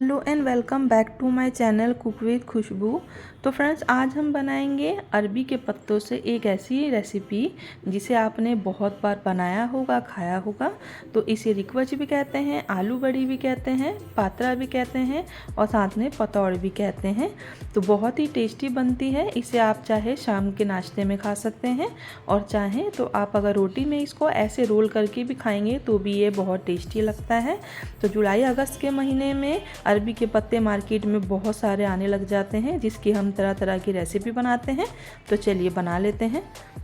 Hello and welcome back to my channel cook with Khushboo. तो friends, आज हम बनाएंगे अरबी के पत्तों से एक ऐसी रेसिपी जिसे आपने बहुत बार बनाया होगा, खाया होगा। तो इसे रिकवच भी कहते हैं, आलू बड़ी भी कहते हैं, पात्रा भी कहते हैं और साथ में पतौड़ भी कहते हैं। तो बहुत ही टेस्टी बनती है। इसे आप चाहे शाम के नाश्ते में खा सकते हैं और चाहें तो आप अगर रोटी में इसको ऐसे रोल करके भी खाएंगे तो भी ये बहुत टेस्टी लगता है। तो जुलाई अगस्त के महीने में अरबी के पत्ते मार्केट में बहुत सारे आने लग जाते हैं, जिसकी हम तरह तरह की रेसिपी बनाते हैं। तो चलिए बना लेते हैं।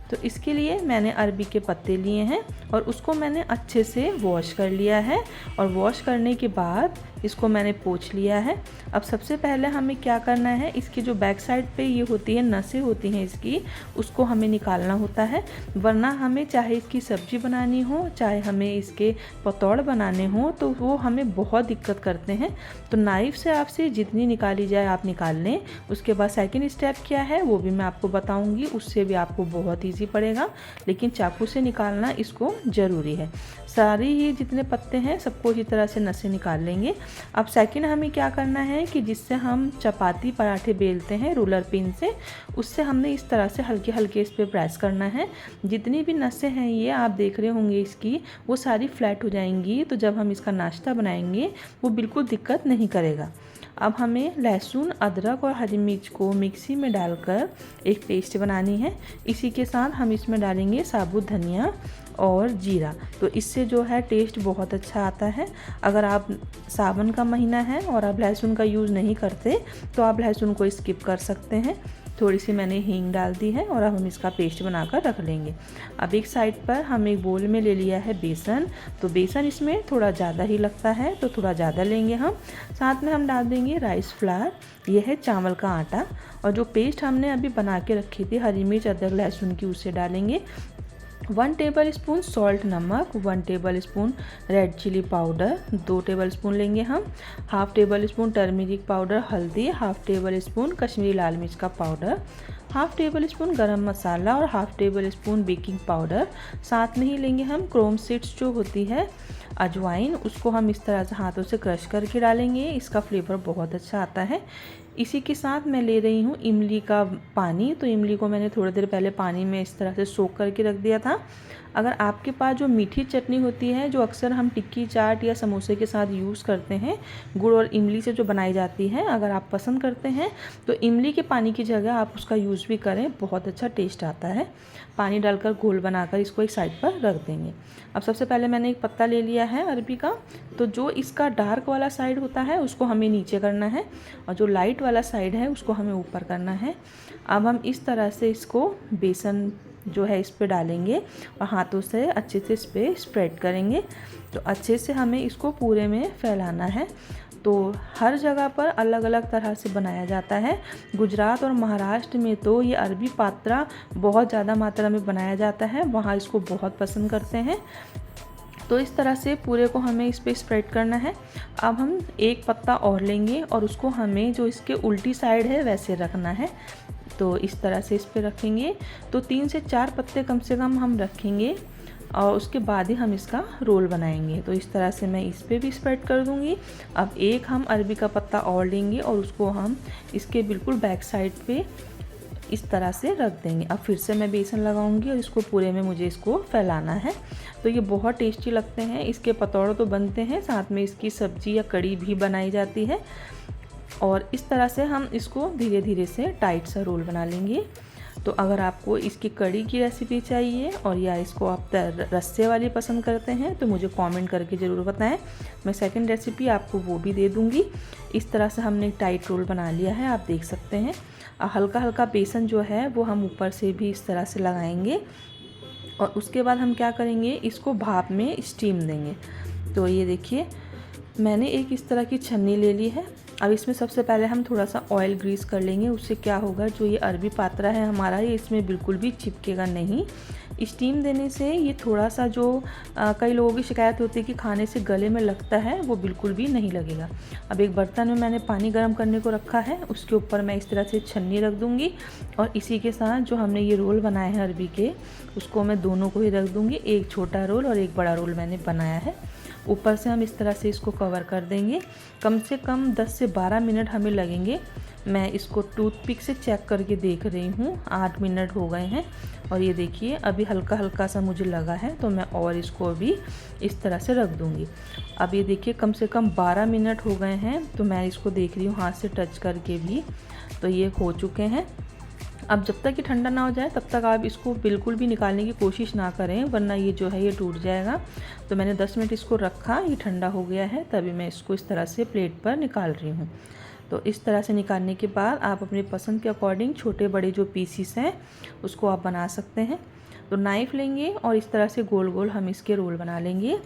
तो इसके लिए मैंने अरबी के पत्ते लिए हैं और उसको मैंने अच्छे से वॉश कर लिया है और वॉश करने के बाद इसको मैंने पोंछ लिया है। अब सबसे पहले हमें क्या करना है, इसकी जो बैक साइड पे ये होती है, नसें होती हैं इसकी, उसको हमें निकालना होता है। वरना हमें चाहे इसकी सब्जी बनानी हो, चाहे हमें इसके पतौड़ बनाने हो, तो वो हमें बहुत दिक्कत करते हैं। तो नाइफ़ से आपसे जितनी निकाली जाए आप निकाल लें। उसके बाद सेकंड स्टेप क्या है वो भी मैं आपको बताऊंगी, उससे भी आपको बहुत ईजी पड़ेगा। लेकिन चाकू से निकालना इसको ज़रूरी है। सारी ही जितने पत्ते हैं सबको इसी तरह से नसें निकाल लेंगे। अब सेकंड हमें क्या करना है कि जिससे हम चपाती पराठे बेलते हैं रोलर पिन से, उससे हमने इस तरह से हल्के हल्के इस पर प्रेस करना है। जितनी भी नसें हैं ये आप देख रहे होंगे इसकी, वो सारी फ्लैट हो जाएंगी। तो जब हम इसका नाश्ता बनाएंगे वो बिल्कुल दिक्कत नहीं करेगा। अब हमें लहसुन, अदरक और हरी मिर्च को मिक्सी में डालकर एक पेस्ट बनानी है। इसी के साथ हम इसमें डालेंगे साबुत धनिया और जीरा। तो इससे जो है टेस्ट बहुत अच्छा आता है। अगर आप सावन का महीना है और आप लहसुन का यूज़ नहीं करते तो आप लहसुन को स्किप कर सकते हैं। थोड़ी सी मैंने हींग डाल दी है और अब हम इसका पेस्ट बनाकर रख लेंगे। अब एक साइड पर हम एक बोल में ले लिया है बेसन। तो बेसन इसमें थोड़ा ज़्यादा ही लगता है तो थोड़ा ज़्यादा लेंगे हम। साथ में हम डाल देंगे राइस फ्लावर, यह है चावल का आटा। और जो पेस्ट हमने अभी बना के रखी थी हरी मिर्च, अदरक, लहसुन की, उसे डालेंगे। 1 टेबल स्पून सॉल्ट नमक, 1 tablespoon red chilli powder, 2 tablespoon लेंगे हम। Half tablespoon turmeric powder हल्दी, हाफ टेबल स्पून कश्मीरी लाल मिर्च का पाउडर, half tablespoon garam masala और half tablespoon baking powder. साथ में ही लेंगे हम क्रोम सीड्स जो होती है अजवाइन, उसको हम इस तरह से हाथों से क्रश करके डालेंगे। इसका फ्लेवर बहुत अच्छा आता है। इसी के साथ मैं ले रही हूँ इमली का पानी। तो इमली को मैंने थोड़ी देर पहले पानी में इस तरह से सोख करके रख दिया था। अगर आपके पास जो मीठी चटनी होती है जो अक्सर हम टिक्की, चाट या समोसे के साथ यूज़ करते हैं, गुड़ और इमली से जो बनाई जाती है, अगर आप पसंद करते हैं तो इमली के पानी की जगह आप उसका यूज़ भी करें, बहुत अच्छा टेस्ट आता है। पानी डालकर घोल बनाकर इसको एक साइड पर रख देंगे। अब सबसे पहले मैंने एक पत्ता ले लिया है अरबी का। तो जो इसका डार्क वाला साइड होता है उसको हमें नीचे करना है और जो लाइट वाला साइड है उसको हमें ऊपर करना है। अब हम इस तरह से इसको बेसन जो है इस पे डालेंगे और हाथों से अच्छे से इस पर स्प्रेड करेंगे। तो अच्छे से हमें इसको पूरे में फैलाना है। तो हर जगह पर अलग अलग तरह से बनाया जाता है। गुजरात और महाराष्ट्र में तो ये अरबी पात्रा बहुत ज़्यादा मात्रा में बनाया जाता है, वहाँ इसको बहुत पसंद करते हैं। तो इस तरह से पूरे को हमें इस पर स्प्रेड करना है। अब हम एक पत्ता और लेंगे और उसको हमें जो इसके उल्टी साइड है वैसे रखना है। तो इस तरह से इस पर रखेंगे। तो 3 से 4 पत्ते कम से कम हम रखेंगे और उसके बाद ही हम इसका रोल बनाएंगे। तो इस तरह से मैं इस पर भी स्प्रेड कर दूंगी। अब एक हम अरबी का पत्ता और लेंगे और उसको हम इसके बिल्कुल बैक साइड पे इस तरह से रख देंगे। अब फिर से मैं बेसन लगाऊंगी और इसको पूरे में मुझे इसको फैलाना है। तो ये बहुत टेस्टी लगते हैं। इसके पतौड़ तो बनते हैं, साथ में इसकी सब्जी या कड़ी भी बनाई जाती है। और इस तरह से हम इसको धीरे धीरे से टाइट सा रोल बना लेंगे। तो अगर आपको इसकी कड़ी की रेसिपी चाहिए और या इसको आप रस्से वाली पसंद करते हैं तो मुझे कमेंट करके ज़रूर बताएं। मैं सेकंड रेसिपी आपको वो भी दे दूँगी। इस तरह से हमने टाइट रोल बना लिया है, आप देख सकते हैं। हल्का हल्का बेसन जो है वो हम ऊपर से भी इस तरह से लगाएंगे और उसके बाद हम क्या करेंगे, इसको भाप में स्टीम देंगे। तो ये देखिए मैंने एक इस तरह की छन्नी ले ली है। अब इसमें सबसे पहले हम थोड़ा सा ऑयल ग्रीस कर लेंगे। उससे क्या होगा, जो ये अरबी पात्रा है हमारा, ये इसमें बिल्कुल भी चिपकेगा नहीं। स्टीम देने से ये थोड़ा सा जो कई लोगों की शिकायत होती है कि खाने से गले में लगता है, वो बिल्कुल भी नहीं लगेगा। अब एक बर्तन में मैंने पानी गर्म करने को रखा है, उसके ऊपर मैं इस तरह से छन्नी रख दूँगी और इसी के साथ जो हमने ये रोल बनाए हैं अरबी के, उसको मैं दोनों को ही रख दूँगी। एक छोटा रोल और एक बड़ा रोल मैंने बनाया है। ऊपर से हम इस तरह से इसको कवर कर देंगे। कम से कम 10 से 12 मिनट हमें लगेंगे। मैं इसको टूथपिक से चेक करके देख रही हूँ, 8 मिनट हो गए हैं और ये देखिए अभी हल्का हल्का सा मुझे लगा है, तो मैं और इसको अभी इस तरह से रख दूँगी। अब ये देखिए कम से कम 12 मिनट हो गए हैं, तो मैं इसको देख रही हूँ हाथ से टच करके भी, तो ये हो चुके हैं। अब जब तक ये ठंडा ना हो जाए तब तक आप इसको बिल्कुल भी निकालने की कोशिश ना करें, वरना ये जो है ये टूट जाएगा। तो मैंने 10 मिनट इसको रखा, ये ठंडा हो गया है, तभी मैं इसको इस तरह से प्लेट पर निकाल रही हूँ। तो इस तरह से निकालने के बाद आप अपनी पसंद के अकॉर्डिंग छोटे बड़े जो पीसीस हैं उसको आप बना सकते हैं। तो नाइफ़ लेंगे और इस तरह से गोल गोल हम इसके रोल बना लेंगे,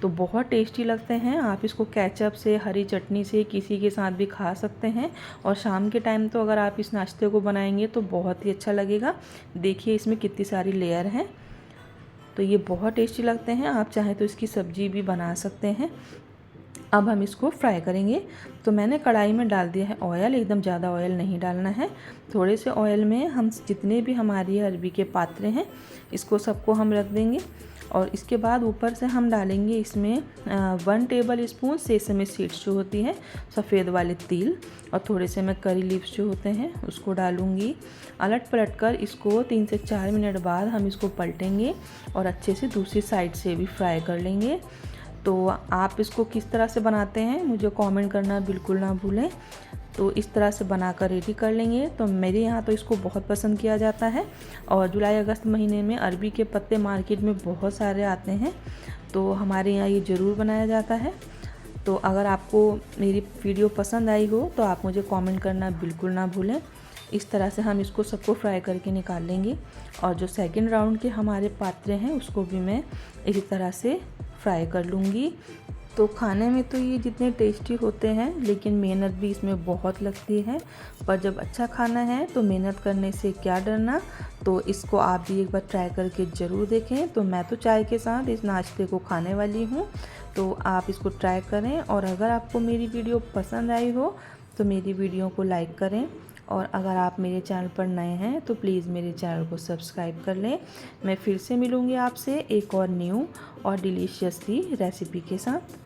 तो बहुत टेस्टी लगते हैं। आप इसको केचप से, हरी चटनी से, किसी के साथ भी खा सकते हैं। और शाम के टाइम तो अगर आप इस नाश्ते को बनाएंगे तो बहुत ही अच्छा लगेगा। देखिए इसमें कितनी सारी लेयर हैं, तो ये बहुत टेस्टी लगते हैं। आप चाहें तो इसकी सब्जी भी बना सकते हैं। अब हम इसको फ्राई करेंगे। तो मैंने कढ़ाई में डाल दिया है ऑयल, एकदम ज़्यादा ऑयल नहीं डालना है। थोड़े से ऑयल में हम जितने भी हमारी अरबी के पात्रे हैं इसको सबको हम रख देंगे। और इसके बाद ऊपर से हम डालेंगे इसमें 1 टेबल स्पून सेसमी सीड्स जो होती है, सफ़ेद वाले तिल, और थोड़े से मैं करी लीव्स जो होते हैं उसको डालूँगी। अलट पलट कर इसको 3 से 4 मिनट बाद हम इसको पलटेंगे और अच्छे से दूसरी साइड से भी फ्राई कर लेंगे। तो आप इसको किस तरह से बनाते हैं मुझे कमेंट करना बिल्कुल ना भूलें। तो इस तरह से बनाकर रेडी कर लेंगे। तो मेरे यहाँ तो इसको बहुत पसंद किया जाता है, और जुलाई अगस्त महीने में अरबी के पत्ते मार्केट में बहुत सारे आते हैं, तो हमारे यहाँ ये ज़रूर बनाया जाता है। तो अगर आपको मेरी वीडियो पसंद आई हो तो आप मुझे कमेंट करना बिल्कुल ना भूलें। इस तरह से हम इसको सबको फ्राई करके निकाल लेंगे। और जो सेकंड राउंड के हमारे पात्रे हैं उसको भी मैं इसी तरह से फ्राई कर लूँगी। तो खाने में तो ये जितने टेस्टी होते हैं, लेकिन मेहनत भी इसमें बहुत लगती है। पर जब अच्छा खाना है तो मेहनत करने से क्या डरना। तो इसको आप भी एक बार ट्राई करके ज़रूर देखें। तो मैं तो चाय के साथ इस नाश्ते को खाने वाली हूँ, तो आप इसको ट्राई करें। और अगर आपको मेरी वीडियो पसंद आई हो तो मेरी वीडियो को लाइक करें, और अगर आप मेरे चैनल पर नए हैं तो प्लीज़ मेरे चैनल को सब्सक्राइब कर लें। मैं फिर से मिलूँगी आपसे एक और न्यू और डिलीशियस सी रेसिपी के साथ।